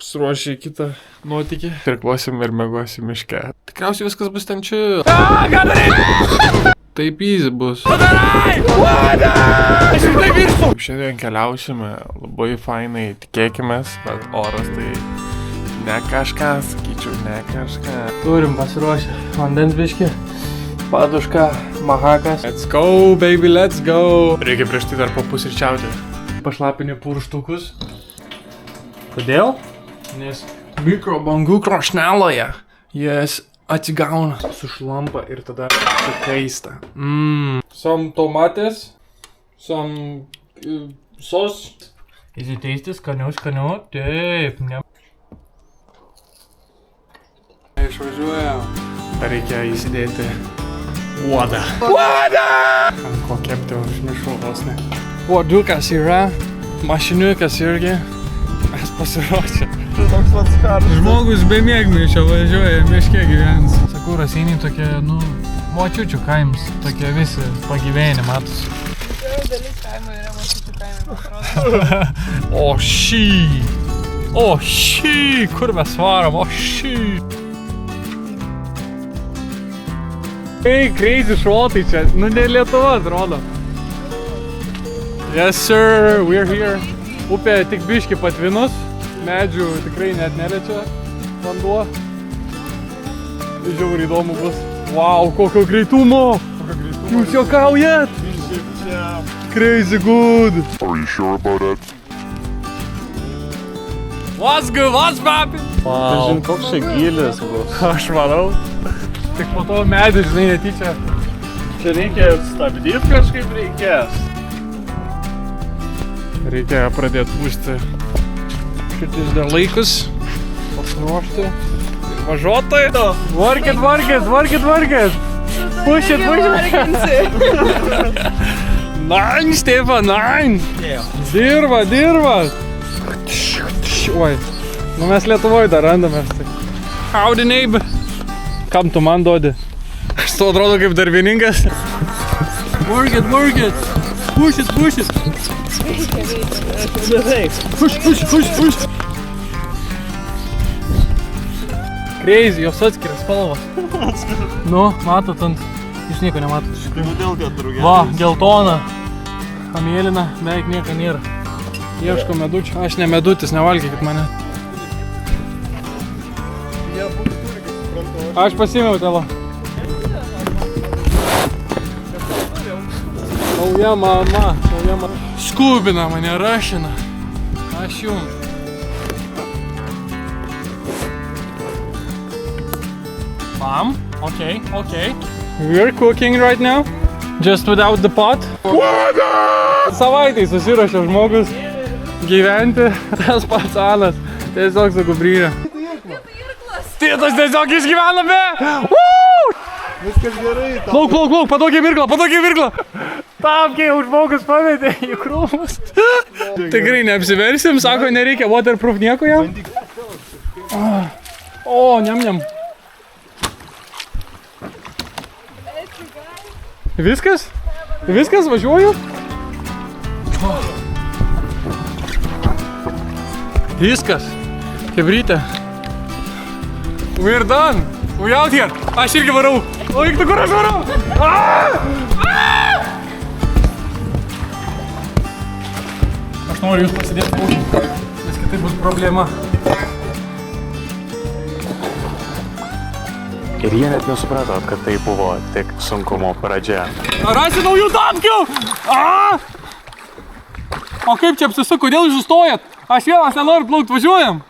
suruošė kitą nuotykį. Irkluosim ir mėguosim miške. Tikriausiai viskas bus ten čia. Ką darai? Taip easy bus. Padarai! Aš jau tai virstu! Šiandien keliausime labai fainai, tikėkimės, bet oras tai ne kažką, sakyčiau, ne kažką. Turim pasiruošę vandens biškį, padušką, mahakas. Let's go, baby, let's go. Reikia prieš tai dar papusryčiauti. Pašlapini purštukus. Kodėl? Nes mikrobangų krosnelėje jas atsigauna, sušlampa ir tada sukaista. Some tomates, some sauce. Įsiteisti skaniu, taip, ne. Išvažiuojam. Reikia įsidėti uodą. Uodą! Ant ko kepti užmiršau vos ne. Uodukas yra, mašiniukas irgi. Mes pasiruošę. Toks pats karas. Žmogus be mėgmaišio važiuoja, miške gyvens. Sakau, Raseiniai tokie, močiučių kaims, tokie visi pagyveni, matus. Jau dalis kaimo yra močiučių kaimo, O šį, kur mes varom, Hey, crazy šotai čia, ne Lietuva atrodo. Yes sir, we're here. Upė tik biški patvinus, medžių tikrai net neliečia vanduo. Žiauriai įdomu bus. Wow, kokio greitumo! Jūs juokaujat? Crazy good! Are you sure about it? What's good, what's poppin'? Wow. Žin, koks čia gilis bus. Aš manau. Tik po to medį, žinai, netyčia. Čia reikia stabdyti kažkaip reikės. Reikia pradėti pūsti šitis dalykus, pasiruošti ir važiuotai. Varkit! Push it! Nein, Stefan, nein! Dirba! Oi, mes Lietuvoje dar randamės. Howdy, neighbor! Kam tu man duodi? Aš to atrodo kaip darbininkas. Work it! Push it! Push! Crazy, jos atskiria spalvos. Matot ant, jūs nieko nematot. Tai kodėl tie drugelės? Va, geltona, mėlyna, beveik nieko nėra. Ieško medučio. Aš ne medutis, nevalgykit mane. Aš pasimiau tėlo. Nauja mama. Skubina mane, rašina. Aš jum. Mom, okay. We're cooking right now. Just without the pot. Savaitai susiruošė žmogus gyventi. Tas pats Anas. Tiesiog su kubrynė. Tėtas tiesiog išgyvena be! Viskas gerai. Plauk, paduokė virklą. Tam, kai jau žmogus pametė į krūmus. Tikrai neapsiversim, sako, nereikia waterproof nieko jam. Niam. Viskas? Važiuoju? Viskas. Chebrytė. We're done. We out here. Aš irgi varau. Laik, tu kur aš varau? Aš noriu jūs pasidėti paukį, nes kitaip bus problema. Ir jie net nesuprato, kad tai buvo tik sunkumo pradžia. Rasi naujų tapkių! O kaip čia apsisuko, kodėl jūs sustojat? Aš vienas nenoriu plaukt, važiuojam!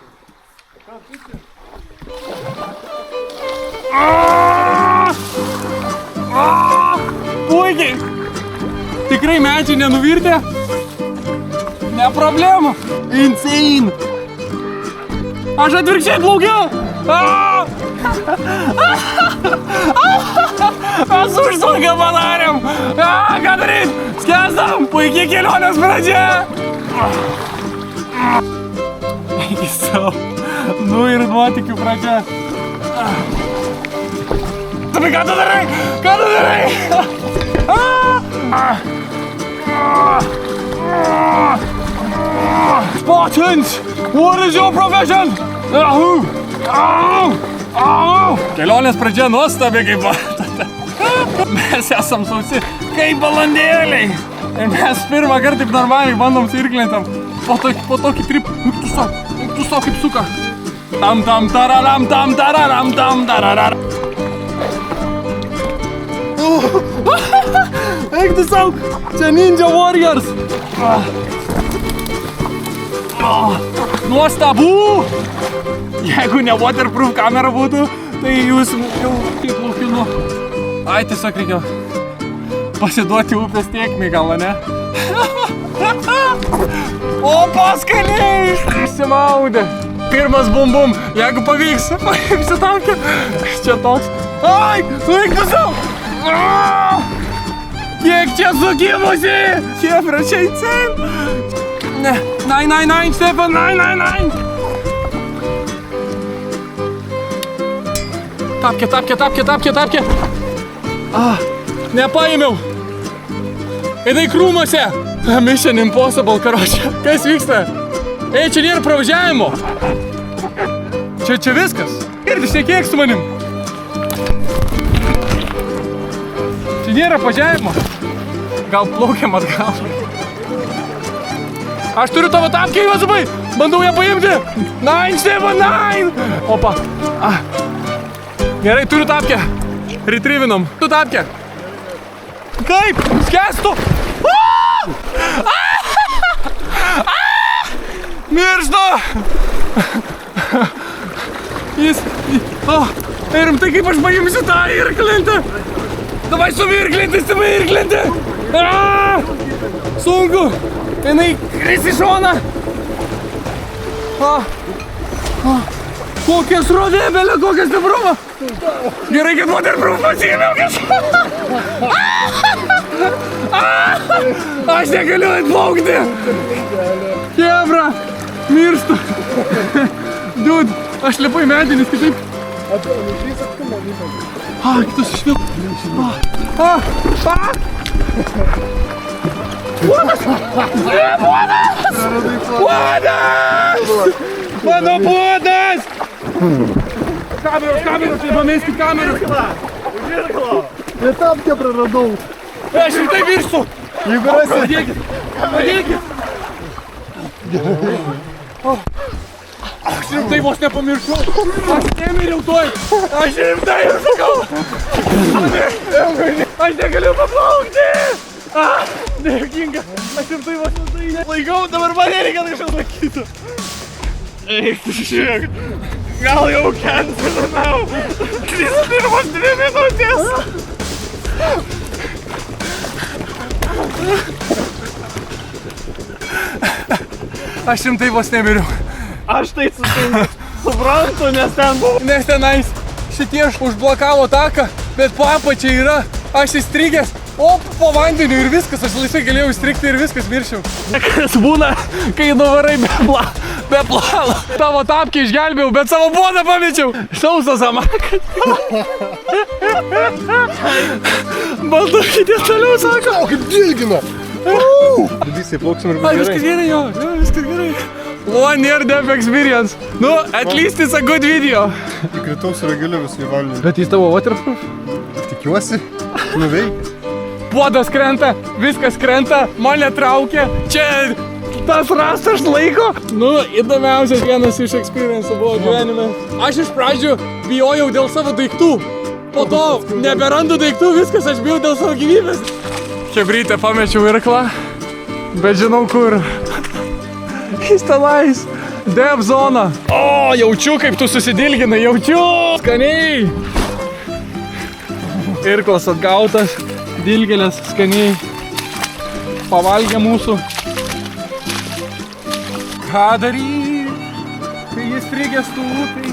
Puikiai! Tikrai medžiai nenuvirtė? Ne problema! Insane! Aš atvirkščiai plaukiu! Mes užsunką padarėm! Ką daryt? Skęstam! Puikiai kelionės pradžia! Eikis savo! Ir nuotykių pradžia! Ką tu darai? Spartans, what is your profession? Kelionės pradžia nuostabi, kaip matote. Mes esam sausi kaip balandėliai. Ir mes pirmą kartą taip normaliai bandom su irklintam. Po tokį trip, tu sau kaip suka. Tam tam tararam, tam tararam, tam tararam. Eik tu sau, čia Ninja Warriors. Nuostabu! Jeigu ne waterproof kamera būtų, tai jūs jau kaip laukinu. Ai, tiesiog reikia pasiduoti upės tėkmei gal, ne? O paskaliai! Išsimaudė. Pirmas bum-bum. Jeigu pavyks tamkė. Čia toks. Ai, eik tu sau! Kiek čia sukimusi? Chebra, čia insane. Nein, Stefan, nein. Tapkė. Nepaėmiau. Eidai krūmuose. Mission Impossible, karočią. Kas vyksta? Ei, čia nėra pravažiavimo. Čia viskas. Ir šnekėk su manim. Čia nėra važiavimo. Gal plaukiam atgal. Aš turiu tavo tapkę, Juozapai. Bandau ją paimti. Nein, Stefan, nein. Opa. Gerai, turiu tapkę. Retrievinom. Tu tapkę. Kaip? Skęstu. Miršta. Jis... Rimtai, kaip aš paimsiu tą irklintę. Davai suvirklinti. Sunku. Jinai kris į šoną. Kokia srovė, belė, kokia stipruma. Gerai, kad waterproof pasiėmiau kažką. Aš negaliu atplaukti. Chebra, mirštu. Dude, aš lipu į medį, nes kitaip. Kitus išvilk. Mano puodas! Kameros, įdomėskit kameros. Ne tapkę praradau. Aš rimtai virstu. Jeigu rasi. Padėkit. Aš rimtai vos nepamiršau. Aš nemiriau tuoj. Aš rimtai sakau. Aš negaliu paplaukti. Dėkinga. Aš rimtai vos laikau. Dabar mane reikia kažką laikyti. Eik, žiūrėk. Gal jau kentinau. Kris pirmos 2 minutės. Aš rimtai vos nemiriau. Aš tai suprantu, nes ten buvo. Nes tenais šitie užblokavo taką, bet po apačiai yra. Aš įstrigęs. O po vandeniu ir viskas, aš laisvai galėjau įstrigti ir viskas miršiau. Kas būna, kai nuvarai be plano. Tavo tapkę išgelbėjau, bet savo bodą pamečiau. Sausas hamakas. Balduokite toliau, sako. O, kaip dilgina. Visi plauksim ir bus gerai. Viskas gerai, jo, viskas gerai. 1 year death experience. Nu, at least it's a good video. Įkritau su rageliu visų į vandenį. Bet jis tavo waterproof? Tikiuosi, nuveikia. Puodas krenta, viskas krenta, mane traukia, čia tas rastas laiko. Nu, įdomiausias vienas iš experience buvo gyvenime. Aš iš pradžių bijojau dėl savo daiktų. Po to neberandu daiktų, viskas, aš bijau dėl savo gyvybės. Chebrytę pamečiau irklą, bet žinau kur. Jis tenais, dev zona. O, jaučiu, kaip tu susidilginai, jaučiu. Skaniai. Irklas atgautas. Dilgėlės skaniai pavalgė mūsų. Ką daryt, kai jis strigęs tu upėj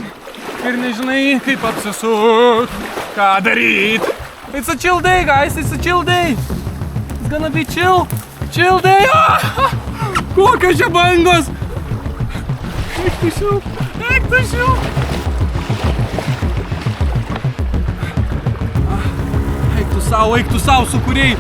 ir nežinai, kaip apsisuk. Ką daryt? It's a chill day, guys, it's a chill day. It's gonna be chill day. Kokios čia bangos. Eik tu šiau. Eik tu sau, sukūrėjai.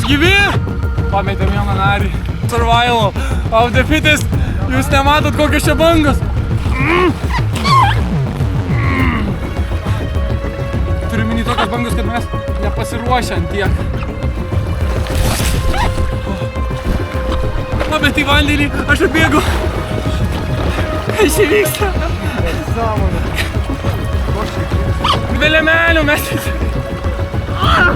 Gyvi! Pametėm vieną narį. Survival of the fittest. Jūs nematot kokios čia bangos. Turiu minį tokios bangos, kad mes nepasiruošę ant tiek. Pameti į vandenį, aš atbėgu. Kas įvyksta? Vėliamelių mes...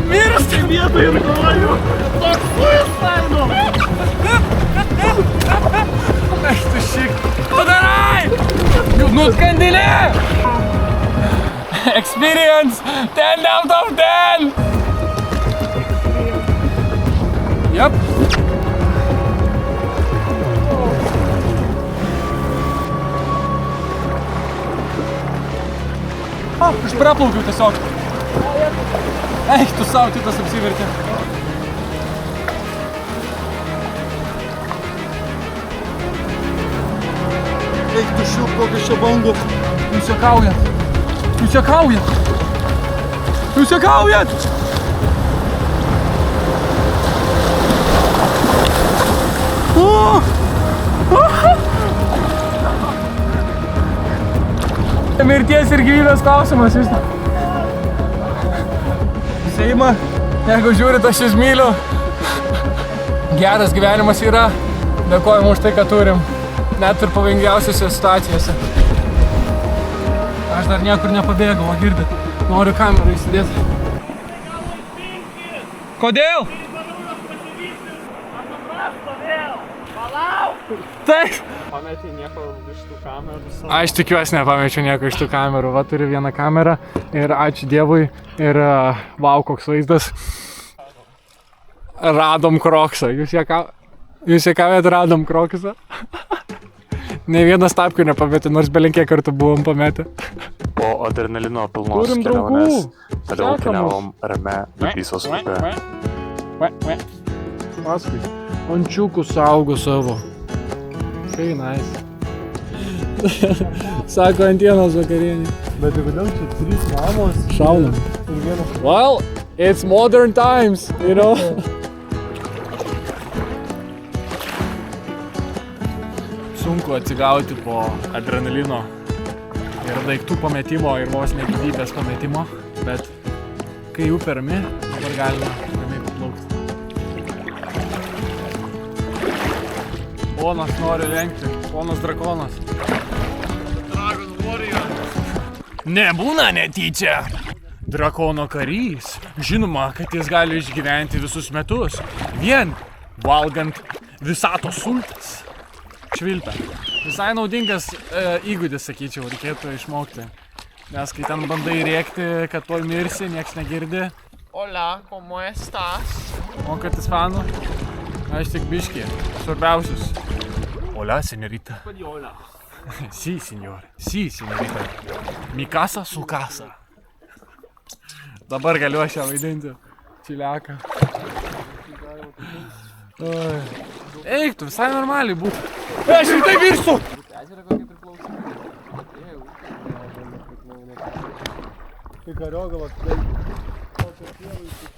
Miras tai vietoj ir galvoju. Toks suicaido. Aš tu šik. Padarai! Nuskandilė! Experience 10 out of 10! Yep. Aš praplaukiau tiesiog. Eik, tu savo, kitas apsivertė. Eik, tu šiuk, kokios čia bangos. Jūs juokaujat. Jūs juokaujat. Jūs juokaujat. Mirties ir gyvybės klausimas vis. Seima, jeigu žiūrit, aš jūs myliu. Geras gyvenimas yra. Dėkojam už tai, ką turim. Net ir pavojingiausiose situacijose. Aš dar niekur nepabėgau, o girdit. Noriu kamerą įsidėti. Kodėl? Taip. Pametė nieko iš tų kamerų. Aš tikiuosi nepamečiau nieko iš tų kamerų. Va, turiu vieną kamerą ir ačiū Dievui. Ir vau, koks vaizdas. Radom kroksą. Jūs juokaujat, radom kroksą? Ne vienas tapkių nepametė, nors belenkiek kartų buvom pametę. Po adrenalino pilnos Turim kelionės draugų. toliau Seka keliavom rame Dubysos upe. Paskui. Ančiukų saugo savo. Kai nice. Sako antienos vakarienį. Bet kodėl čia 3 mamos Šaunam. ir vienas... Well, it's modern times, you know. Sunku atsigauti po adrenalino ir daiktų pametimo ir vos ne gyvybės pametimo, bet kai upė rami, dabar galima ramiai paplaukti. Ponas nori lenkti, ponas drakonas. Dragon Warrior. Nebūna netyčia. Drakono karys. Žinoma, kad jis gali išgyventi visus metus, vien valgant visatos sultis. Švilpia. Visai naudingas įgūdis, sakyčiau, reikėtų išmokti. Nes kai ten bandai rėkti, kad tuoj mirsi, nieks negirdi. Hola, ¿cómo estás? Mokat ispanų? Aš tik biškį. Svarbiausius. Hola, señorita. Hola. Sí, señor. Sí, señorita. Mi casa, su casa. Dabar galiu aš ją vaidinti. Čiliaką. Eik, tu visai normaliai būtų. Aš ir tai virsiu!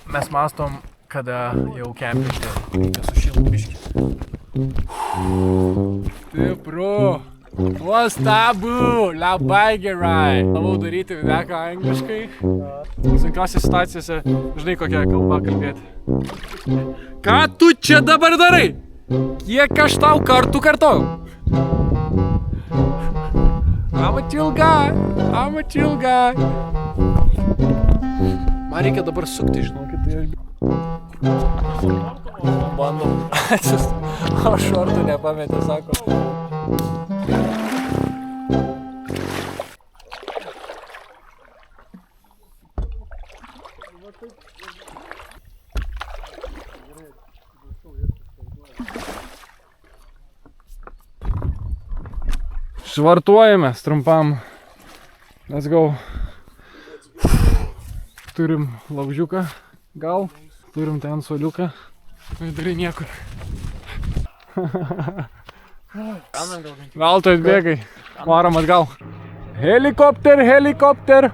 Mes mastom, kada jau kempinti. Reikia sušilti biškį. Stipru! Nuostabu! Labai gerai! Lavau daryti videką angliškai. Sunkiausiose situacijose žinai kokią kalbą kalbėti. Ką tu čia dabar darai? Kiek aš tau kartų kartojau? I'm a chill guy. I'm a chill guy. Man reikia dabar sukti, žinokit, tai aš... Bandom. O šortų nepametė, sako. Švartuojamės trumpam. Let's go. Turim laužiuką, gal. Turim ten soliuką. Vidury niekur. Gal tu atbėgai. Varom atgal. Helikopter, helikopter.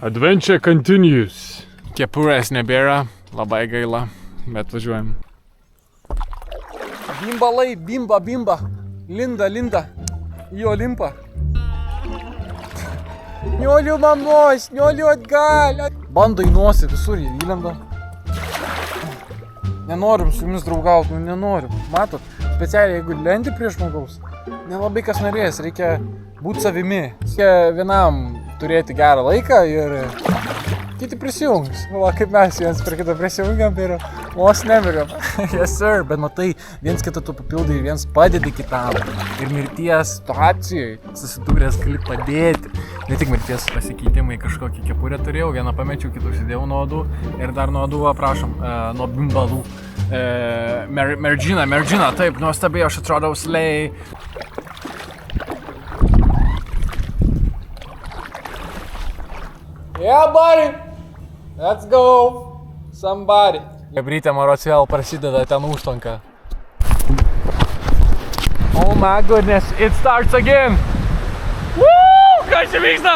Adventure continues. Kepurės nebėra. Labai gaila. Bet važiuojam. Bimbalai, bimba. Linda. Į Olimpą. Nioliu mamos, nioliu atgal. Bando į nosį, visur jie įlenda. Nenorim su jumis draugauti, nenorim. Matot, specialiai jeigu lendi prie žmogaus, nelabai kas norės, reikia būti savimi. Reikia vienam turėti gerą laiką ir kiti prisijungs. Va, kaip mes viens prie kitą prisijungiam ir vos nemirėm. Yes sir, bet matai, viens kitą tu papildai, viens padedi kitam. Ir mirties situacijoje susidūręs gali padėti. Ne tik mirties pasikeitimai, kažkokį kepurę turėjau, vieną pamečiau, kitų užsidėjau nuodų ir dar nuodų, prašom, nuo bimbalų. Mergina, taip, nuostabiai aš atrodau slei. Yeah, buddy! Let's go! Somebody! Brytė Maros vėl prasideda ten užtvanka. Oh my goodness, it starts again! Woo! Kas čia vyksta?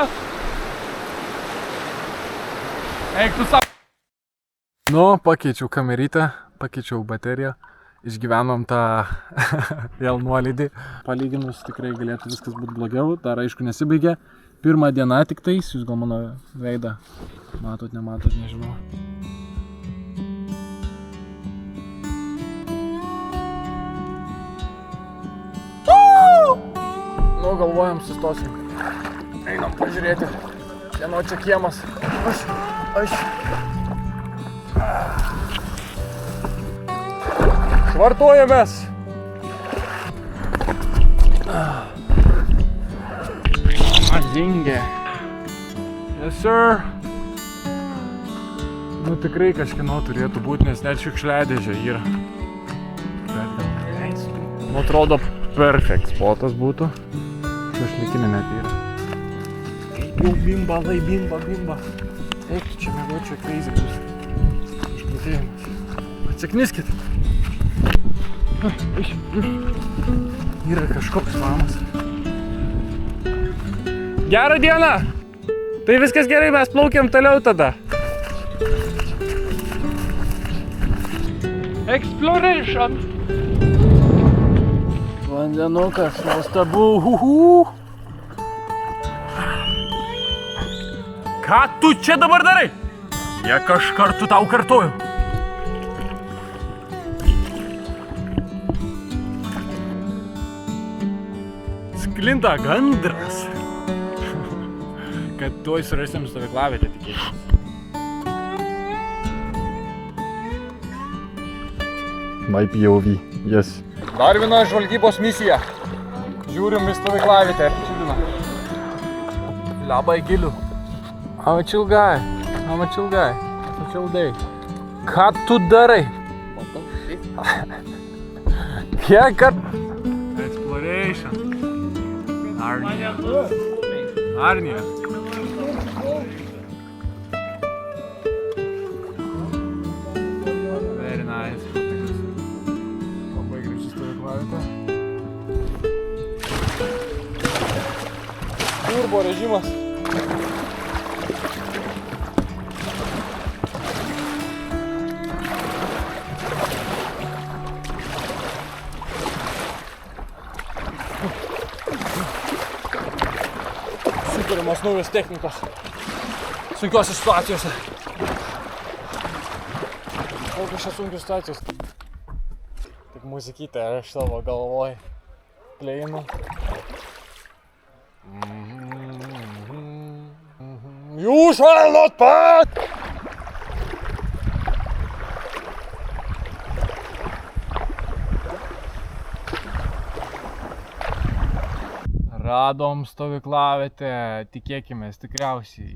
Eik tu savo. Nu, pakeičiau kamerytę, pakeičiau bateriją. Išgyvenom tą vėl nuolydį. Palyginus tikrai galėtų viskas būti blogiau. Dar aišku nesibaigė. Pirmą dieną tik tais, jūs gal mano veidą matot, nematot, nežinau. Nu, galvojam, sustosim. Einam pažiūrėti, kieno čia kiemas. Aš. Švartuojamės. Mazingė. Yes sir. Nu tikrai kažkieno turėtų būti, nes net šiukšliadėžė yra. Nu atrodo perfect spotas būtų. Šašlikinė net yra. Jau bimbalai, bimba. Eik tu čia mėgočiau crazy bus. Išprotėjimas. Atsikniskit. Yra kažkoks mamas. Gerą dieną! Tai viskas gerai, mes plaukiam toliau tada. Exploration! Vandenukas, nuostabu, Ką tu čia dabar darai? Kiek aš kartų tau kartuoju? Sklinda gandras. Kad tuoj surasim stovyklavietę, tikėtis. My POV, yes. Dar viena žvalgybos misija. Žiūrim į stovyklavietę. Labai giliu. I'm a chill guy. Chill day. Ką tu darai? Kiek kartų? Exploration. Arnija. Very nice. Labai graži stovyklavietė. Turbo režimas. Sukuriamos naujos technikos sunkiose situacijose. Kokios čia sunkios situacijos. Tik muzikytę aš savo galvoj pleinu. You shall not pass! Radom stovyklavietę, tikėkimės, tikriausiai.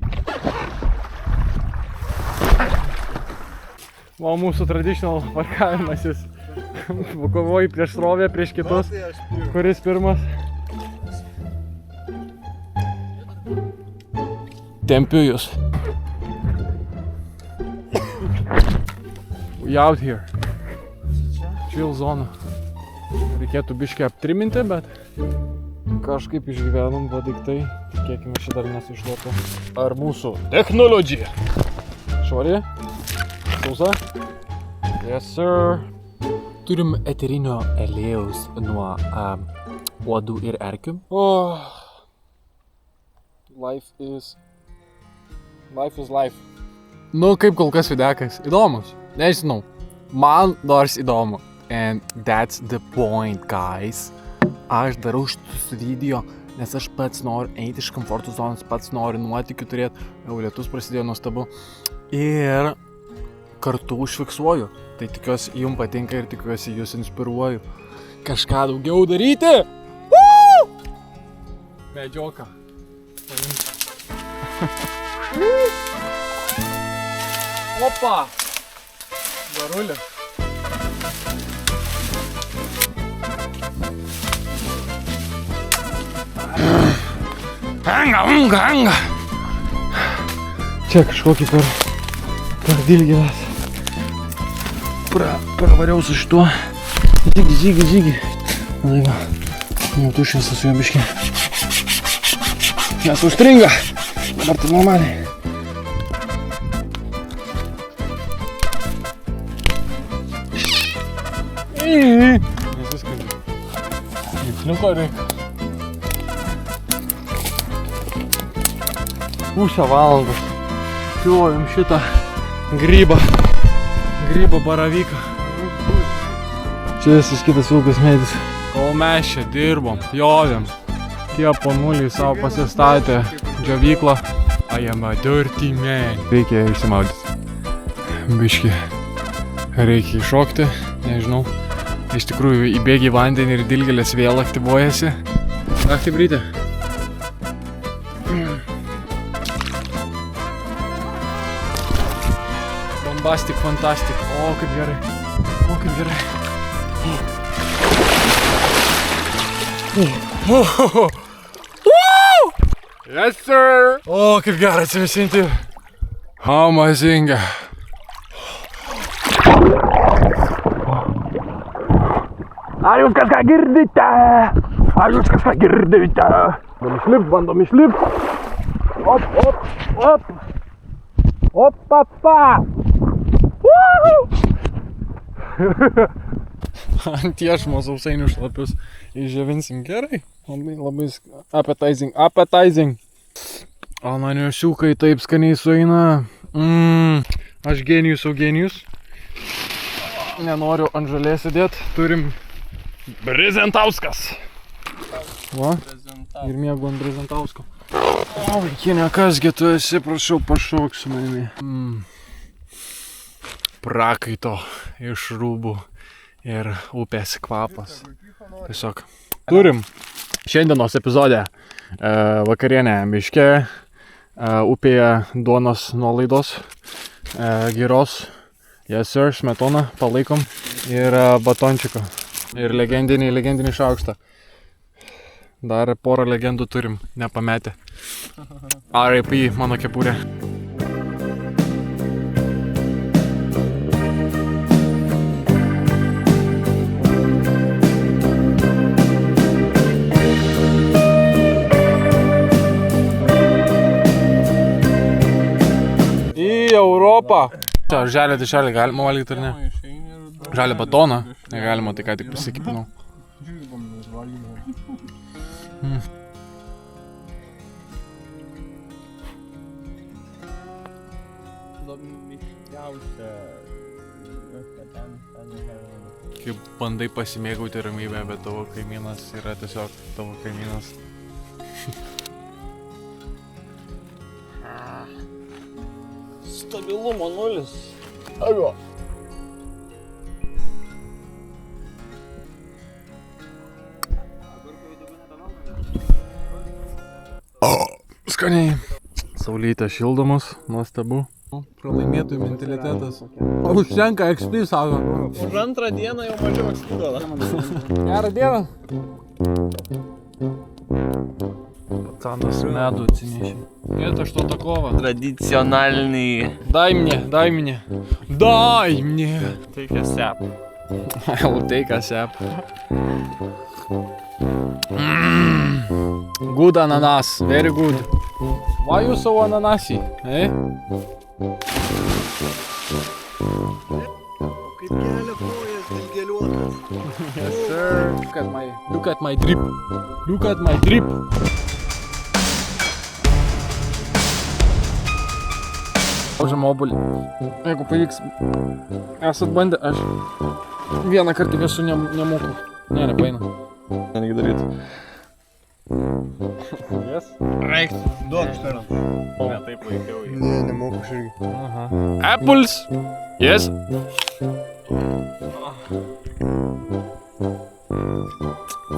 O mūsų traditional parkavimasis. Kovoji prieš srovę, prieš kitus. Kuris pirmas? Tempiu jūs. We out here. Chill zona. Reikėtų biškį aptriminti, bet kažkaip išgyvenom, va daiktai. Tikėkime, šį dar nesušluotų. Ar mūsų technologija? Švari? Sausa? Yes, sir. Turim eterinio aliejaus nuo uodų ir erkių. Oh. Life is life. Nu, kaip kol kas videkas. Įdomus. Nežinau. Man nors įdomu. And that's the point, guys. Aš darau šitus video, nes aš pats noriu eiti iš komforto zonos, pats noriu nuotykių turėti. Jau lietus prasidėjo nuostabu. Ir kartu užfiksuoju. Tai tikiuosi jums patinka ir tikiuosi jūs inspiruoju kažką daugiau daryti. Medžioka. Opa! Garulė. Anga. Čia kažkokį per dilgėlas. Pravariau su šituo. Žygi. Na, va. Jau tušęs esu jo biškį. Nes užstringa. Dabar tai normaliai. Nes viskas. Nicliuko reikia. Pusę valandos. Piuojam šitą grybą baravyką. Čia visas kitas ilgas medis. Kol mes čia dirbom, jovėm, tie ponuliai savo pasistatė džiovyklą. I am a dirty man. Reikia išsimaudyti. Biški. Reikia iššokti, nežinau. Iš tikrųjų įbėgi į vandenį ir dilgėlės vėl aktyvuojasi. Aktyvrytė. Bombastic, fantastic. O, kaip gerai. Yes, sir. O, kaip gerai atsivesinti. Amazinga. Ar jūs kažką girdite? Bandom išlipt. Op. Ant tiešmo sausainių šlapius išževinsim gerai. Labai appetizing. Ananiusiukai taip skaniai sueina. Aš genijus. Nenoriu ant žalės sėdėt. Turim Brezentauskas. Va. Ir miegu ant Brezentausko. O, vaikinė, kasgi tu esi, prašau, pašok su manimi. Prakaito iš rūbų ir upės kvapas. Tiesiog turim šiandienos epizode vakarienę miške, upėje duonos nuolaidos, giros, yes sir, smetona, palaikom ir batončiko. Ir legendinį šaukštą. Dar porą legendų turim, nepametę. R.I.P. mano kepurė. Į Europą. Žalę dešelį galima valgyti ar ne? Žalę batoną negalima, tai ką tik pasikipinau. Kaip bandai pasimėgauti ramybę, bet tavo kaimynas yra tiesiog tavo kaimynas. Stabilumo nulis. Ajo. Skaniai. Saulytė šildomos, nuostabu. Pralaimėtojų mentalitetas. Užtenka XP, sako. Už antrą dieną jau mažiau XP duoda. Gerą dieną. Patanas medų atsinešė. Это что такого? Традициональный. Дай мне. Take a sap. I will take a sap. Good ananas, very good. Why you so ananasy, eh? Kaip kelia kojas, dilgeliuotas. Yes, sir. Look at my drip. Look at my drip. Laužam obuolį. Jeigu pavyks, esat bandę, aš vieną kartą esu nemoku. Ne, nepaina. Negi daryti. Yes. Duok štai. Ne, taip laikiau jį. Ne, nemoku aš irgi. Apples. Yes.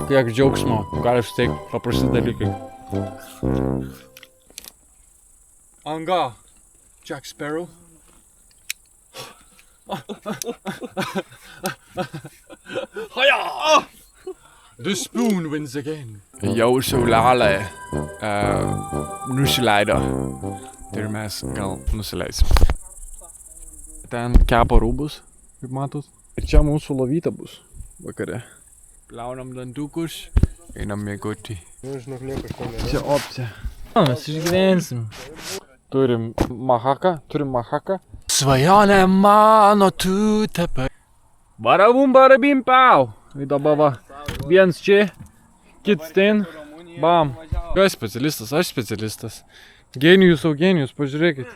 Kiek džiaugsmo gali suteikti paprasti dalykai. Anga. Jack Sparrow. Haja! The spoon wins again. Jau saulelė nusileido. Tai ir mes gal nusileisim. Ten kepa rūbus, kaip matot. Ir čia mūsų lovyta bus vakare. Plaunam dantukus, einam mėgoti. Nu, žinok, nieko iš to nėra. Čia opcija. Mes išgyvensim. Turim mahaką. Svajonė mano tu tapai. Barabum barabim pau. Ir dabar va. Viens čia, kits ten. Bam. Kas specialistas? Aš specialistas. Genijus, Eugenijus, pažiūrėkit.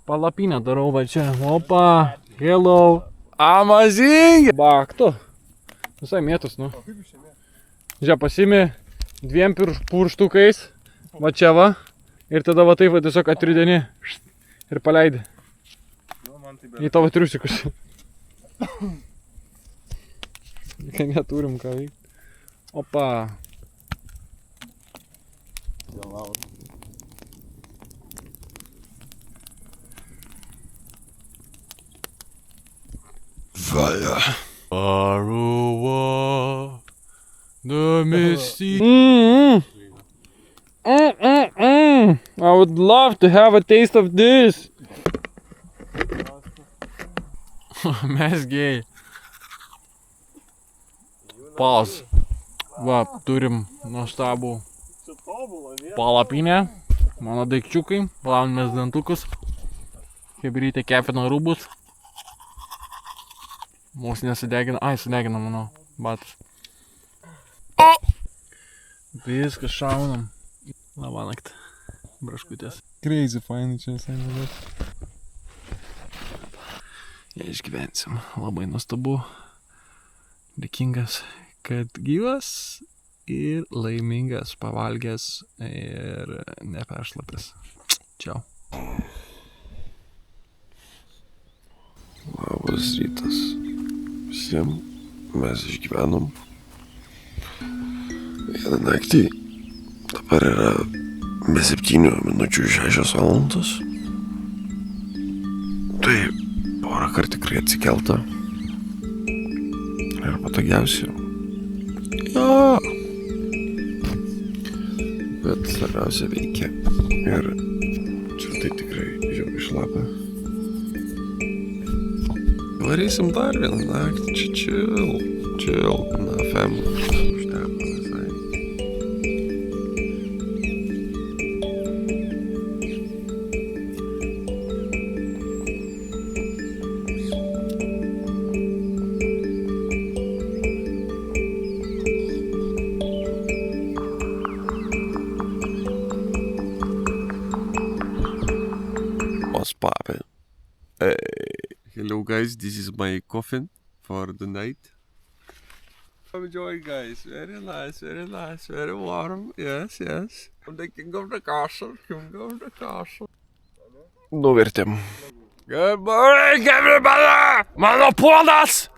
Palapinę darau va čia. Opa. Hello. Amazing. Bakto. Visai mėtus, nu. Žiūrėk, pasimė 2 pirštukais. Va čia va. Ir tada va taip va tiesiog atrideni. Ir paleidi. Į tavo triusikus. Kai neturim ką veikti. Opa. Fire. Arua. The misty. I would love to have a taste of this. Mes gėjai. Pause. Va, turim nuostabų palapinę. Mano daikčiukai. Plaunamės dantukus. Hebrytė kepina rūbus. Mūsų nesidegina. Ai, sudegina mano batas. Viską šaunam. Labanakt. Braškutės. Crazy fainai čia visai nedaug. Jei išgyvensim. Labai nuostabu. Dėkingas, kad gyvas ir laimingas, pavalgęs ir neperšlapęs. Čiau. Labas rytas. Visiems mes išgyvenom vieną naktį. Dabar yra be 7 minučių 6 valandos. Tai porą kartų tikrai atsikelta. Ir patogiausia. Jo. Bet svarbiausia veikia. Ir čia tai tikrai žiauriai šlapia. Varysim dar vieną naktį. Čia chill. Na, family. Užteko visai. What's poppin'? Hey, hello guys, this is my coffin for the night. Enjoy guys, very nice, very warm, yes. I'm the king of the castle. Nuvertėm. Good morning, everybody! Mano puodas!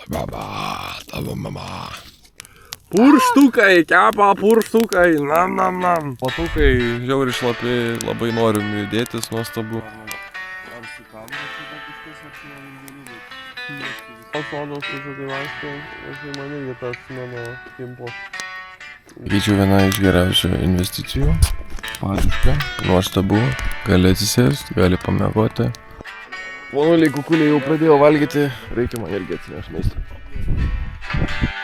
Baba, tavo mama. Purštukai, kepa purštukai, nam. Patukai, žiauriai šlapi, labai norim judėtis, nuostabu. Greičiau viena iš geriausių investicijų. Paduška, nuostabu, gali atsisėsti, gali pamiegoti. Ponuliai kukuliai jau pradėjo valgyti, reikia man irgi atsinešti maistą.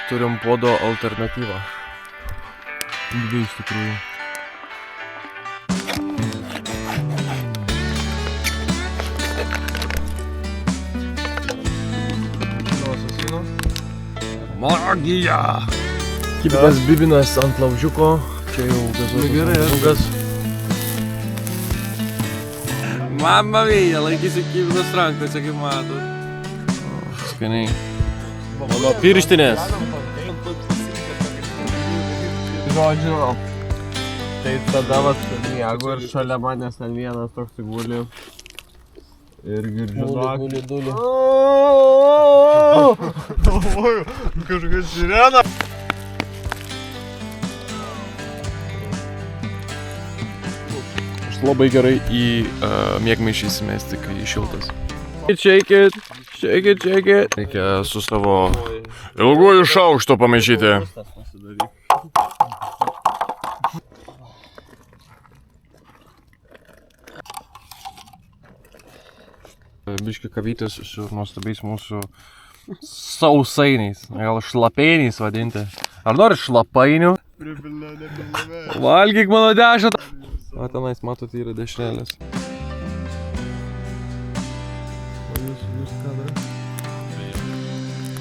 Turim podo alternatyvą. 2 iš tikrųjų. Magija. Kitas bibinas ant laužiuko. Čia jau gazuotas žugas. Mamma mia, laikysi kibinas rankose, kaip matot. Skaniai. Mano pirštinės. Žodžiu. Tai tada vat, jeigu ir šalia manęs ten vienas toks guli. Ir girdžiu dulį. Galvoju, kažkas sirena. Aš labai gerai į miegmaišį įsimesti, kai šiltas. Shake it. Reikia su savo ilguoju šaukštu pamaišyti. Biški kavytis su nuostabiais mūsų sausainiais, gal šlapeiniais vadinti. Ar nori šlapainių? Valgyk mano dešrą. O tenais, matot, yra dešrelės.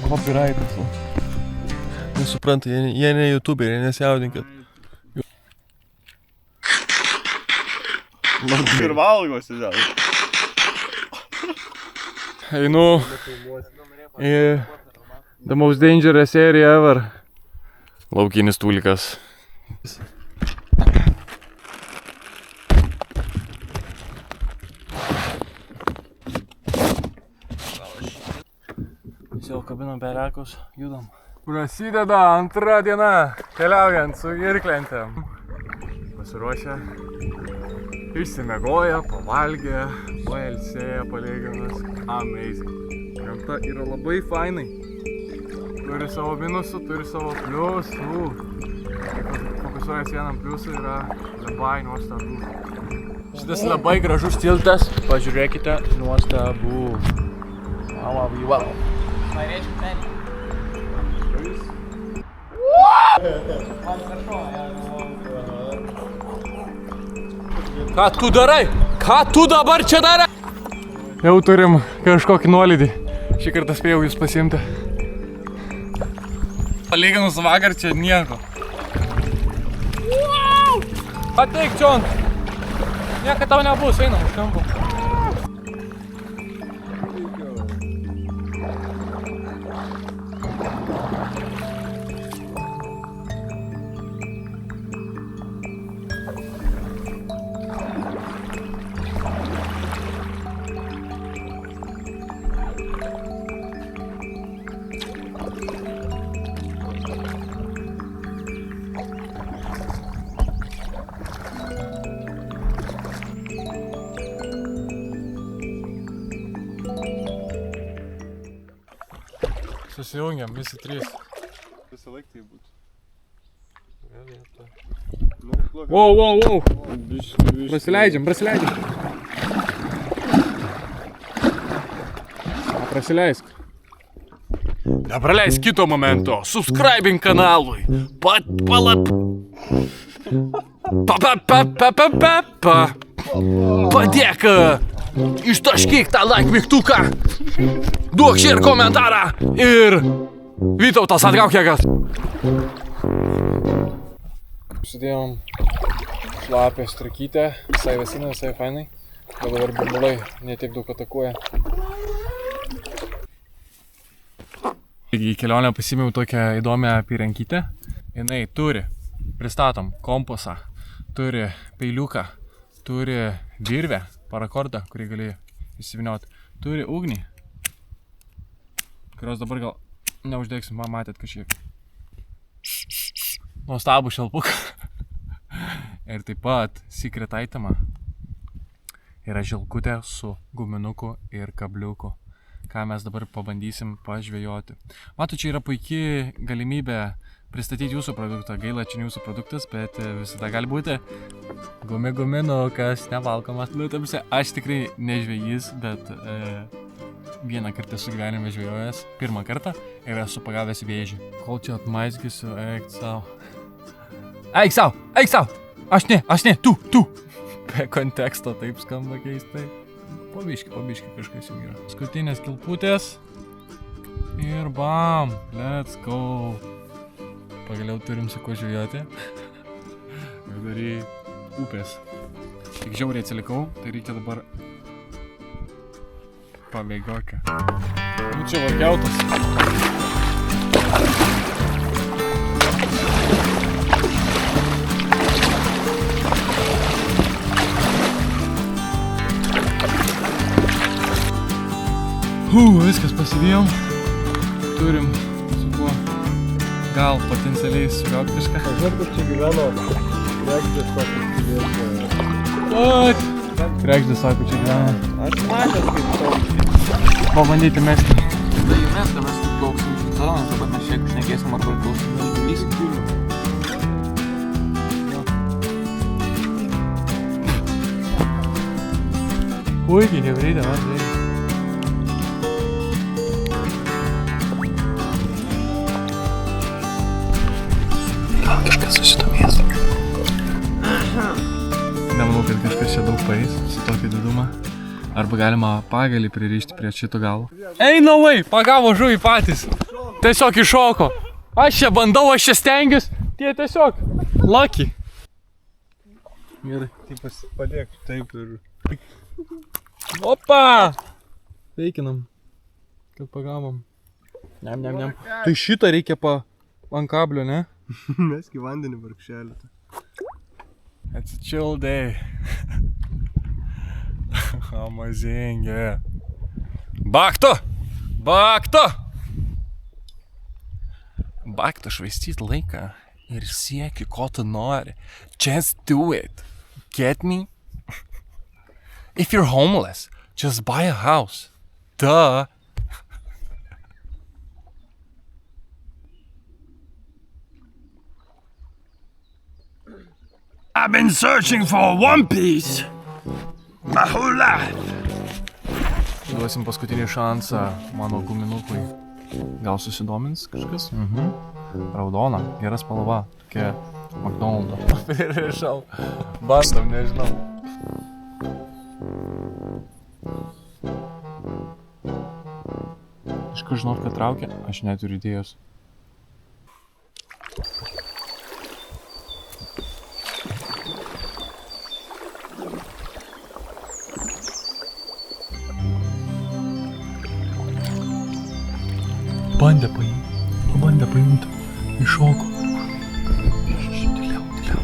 Copyrightas. Nesupranta, jie ne youtuberiai, nesijaudinkit. Ir valgosi dėl. Einu į the most dangerous area ever. Laukinis tūlikas. Jau kabinam berekus, judam. Prasideda antra diena, keliaujant su irklentėm. Pasiruošę, išsimiegoję, pavalgę, pailsėję palyginus. Amazing. Gamta yra labai fainai. Turi savo minusų, turi savo pliusų. Fokusuojas vienam pliusų yra labai nuostabu. Šitas labai gražus tiltas, pažiūrėkite, nuostabu. Wow. Norėčiau perėti. Ką tu darai? Ką tu dabar čia darai? Jau turim kažkokį nuolydį. Šį kartą spėjau jūs pasiimti. Palyginus vakar čia nieko. Ateik čion. Nieko tau nebus, einam už kampo. Susijungiam, visi trys. Visą laiką tai būtų. Wow. Prasileidžiam. Prasileisk. Nepraleisk kito momento. Subscribing kanalui. Padėk. Ištaškyk tą like mygtuką. Duok share komentarą. Ir Vytautas atgauk jėgas. Sudėjom šlapę strikytę, visai vesinę, visai fainai. Bet dabar burbulai netiek daug atakuoja. Į kelionę pasimėjau tokią įdomią pirankytę. Jinai turi, pristatom, kompasą, turi peiliuką, turi virvę, parakordą, kurį gali įsivinioti, turi ugnį, kurios dabar gal neuždegsim, matėt kažkiek. Nuostabų šelpuką. Ir taip pat secret itemą yra žilkutė su guminuku ir kabliuku, ką mes dabar pabandysim pažvejoti. Matot, čia yra puikiai galimybė pristatyti jūsų produktą. Gaila, čia ne jūsų produktas, bet visada gali būti guminukas, nevalgomas. Nu, tamsi, aš tikrai nežvejys, bet vieną kartą esu gyvenime žvejojęs, pirmą kartą, ir esu pagavęs vėžį. Kol čia atmaizgysiu, eik sau. Eik sau! Aš ne, tu! Be konteksto taip skamba keistai. Po biškį kažkas jau yra. Paskutinės kilputės. Ir bam, let's go. Pagaliau turim su kuo žvejoti. Vidury upės. Tik žiauriai atsilikau, tai reikia dabar pamėgoti. Nu čia vargiautas. Viskas pasivijom. Turim su kuo gal potencialiai sugauti kažką. Žinot, kur čia gyveno Kregždės sako, What? Kregždės sako, čia gyvena. aš matęs kaip toks. Pabandyti mesti. Tada jį meską, mes plauksim iš Salonas, dabar mes šiek šnekėsim arba klausim. Puikiai, hebreidė, man reikia. Kažkas susidomės. Nemanau, kad kažkas čia daug paeis su tokį didumą. Arba galima pagalį pririšti prie šito galo. Eina vai, pagavo žuvį patys. Tiesiog iššoko. Aš čia bandau, aš čia stengiuosi. Tie tiesiog lucky. Gerai, tai padėk taip ir... Opa! Veikinam. Kad pagavom. Nem. Tai šitą reikia ant kablio, ne? Mesk į vandenį vargšelį. It's a chill day. Amazinga. Bakto! Bakto švaistyt laiką ir sieki, ko tu nori. Just do it. Get me? If you're homeless, just buy a house. Duh. I've been searching for One Piece my whole life. Duosim paskutinį šansą mano guminukui. Gal susidomins kažkas? Raudona, gera spalva, tokia McDonald'o. Pririšau, bandom, nežinau. Iš kur žinot, kad traukia? Aš neturiu idėjos. Bandė paimti, iššoko. Tyliau.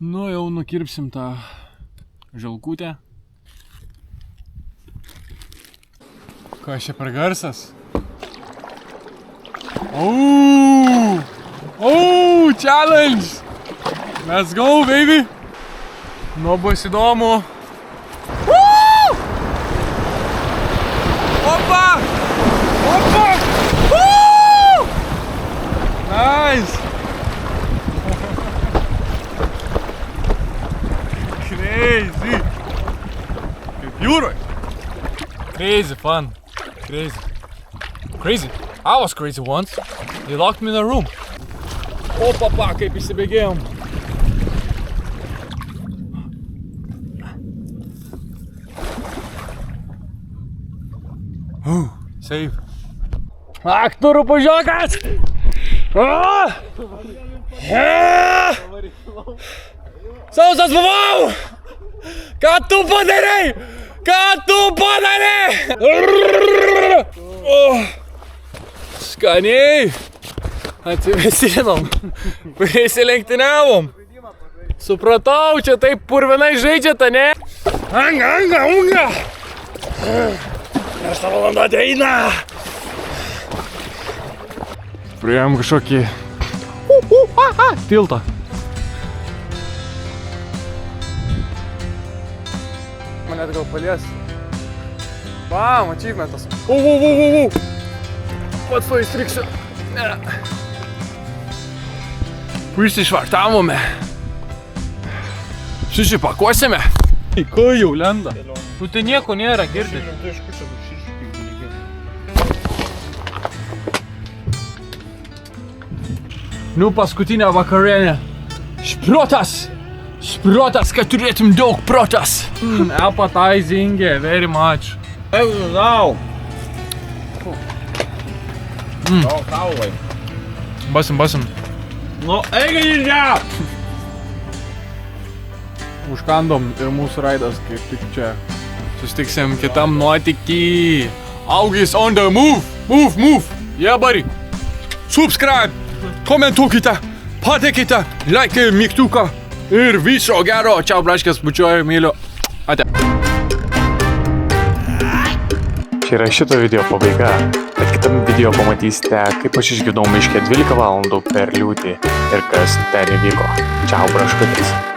Nu jau nukirpsim tą žalkutę. Kas čia per garsas? Challenge! Let's go, baby! Nu, bus įdomu. Opa! Nice! Crazy! Kaip jūroj. Crazy fun. Crazy. I was crazy once. They locked me in a room. O papa, kaip įsibėgėjom. Save. Aktorų pažiokas! Sausas buvau! Ką tu padarei? Skaniai! Atsivėsinom. Prisilenktyniavom. Supratau, čia taip purvinai žaidžiate, ne? Unga! 6 valanda ateina! Priėjom kažkokį tiltą. Mane gal palies. Bam, achievementas. Pats to įstriksiu. Prisišvartavome. Susipakuosime. Ko jau lenda? Nu tai nieko nėra, girdi. Nu paskutinė vakarienė. Šprotas! Šprotas, kad turėtum daug protas. Appetizing, very much. Basim. Nu, eikit į čia! Užkandom ir mūsų raidas kaip tik čia. Sustiksim kitam nuotykį. Augis on the move. Move. Yeah, buddy. Subscribe. Komentuokite. Pateikite. Like mygtuką. Ir viso gero. Čiau, braškės, bučiuoju, myliu. Ate. Čia yra šito video pabaiga, bet kitam video pamatysite, kaip aš išgirdau miške 12 valandų per liūtį ir kas ten įvyko. Čiau, braškutės.